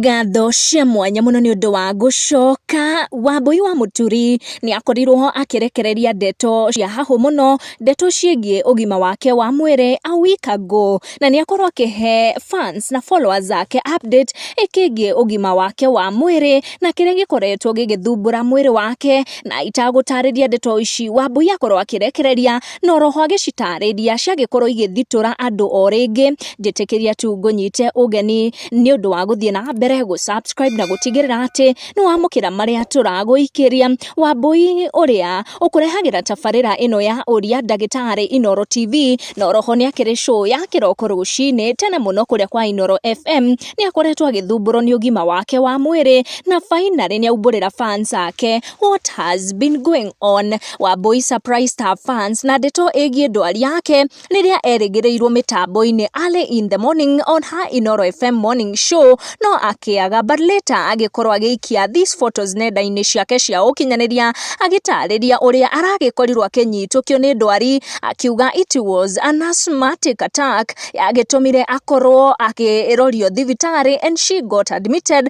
Ngatho cia mwanya muno ni undu wa gucoka. Wambui wa Muturi ni akorirwo akirekereria ndeto cia hahu muno, ndeto ciegie ugima wake wa mwiri a week ago, na ni akorwo akihe fans na followers zake update ikigie ugima wake wa mwiri na kiria gikoretwo gigithumbura mwiri wake, na itagutariria ndeto ici Wambui akorwo akirekereria no roho agicitariria ciagikorwo igithitura andu o ringi. Njitikiria tu ngunyite ugeni ni undu wa guthie na mbere subscribe na gutigirira ati ni wamukira maria turaguikiria. Wambui uria ukurehagira tabarira ino ya uria ndagitari Inooro TV no roho ni akiri show ya kiroko rucini tene muno kuria kwa Inooro FM ni akoretwo agithumburo ni ugima wake wa mwiri, na finally ni aumburira fans ake what has been going on. Wambui surprised her fans na ndeto egie ndwari yake riria erigireirwo mitambo-ini early in the morning on her Inooro FM morning show, no akiaga but later agikorwo agiikia these photos nenda-ini ciake cia ukinyaniria agitariria uria aragikorirwo akinyitukio ni ndwari, akiuga it was an asthmatic attack agitumire akorwo akirorio thibitari and she got admitted.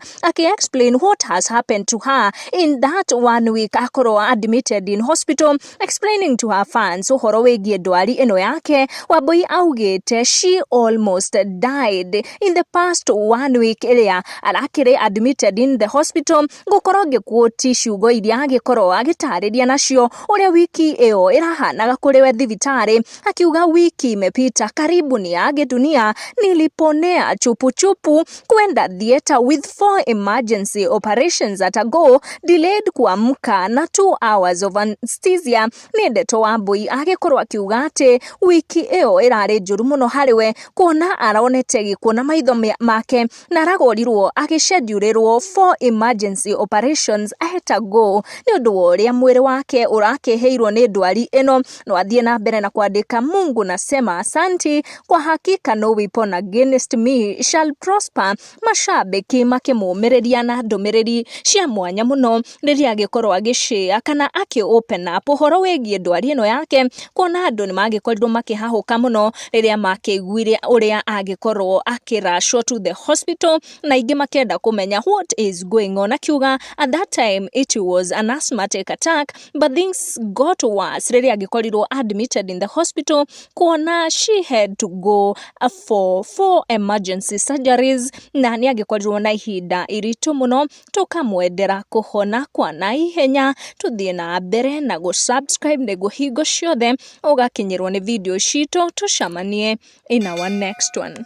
Explain what has happened to her in that 1 week akorwo admitted in hospital, explaining to her fans uhoro wigie ndwari ino yake. Wambui augite she almost died in the past 1 week iria arakiri admitted in the hospital. Gukorwo ngikuoti ciugo iria agikorwo agitariria nacio uria wiki iyo irahanaga kuriwe thibitari, akiuga wiki imepita karibu ni age dunia, niliponea chupu chupu kwenda theater with 4 emergency operations at a go, delayed kuamka na 2 hours of anesthesia. Ni Ndeto Wambui agikorwo akiuga ati wiki iyo irari njuru muno hariwe kuona aronete gikuona maitho make na aragorirwo agishedulirwo 4 emergency operations at a go ni undu uria mwiri wake urakiheirwo ni ndwari ino. No athie na mbere na kuandika, Mungu nasema asanti, kwa hakika no weapon against me shall prosper. Mashabiki makimumiriria na ndumiriri cia mwanya muno riria agikorwo agishare kana open up uhoro wigie ndwari ino yake, kuona andu ni magikorirwo makihahuka muno riria makiguire uria agikorwo akirashwo to the hospital, na ingi makenda kumenya what is going on. Akiuga at that time it was an asthmatic attack but things got worse riria agikorirwo admitted in the hospital, kuona she had to go for 4 emergency surgeries, na ni agikorirwo na ihinda iritu muno. Tukamwendera kuhona kwa naihenya. Tuthie na mbere na subscribe niguo hingo ciothe ugakinyirwo ni video cito tucamanie in our next one.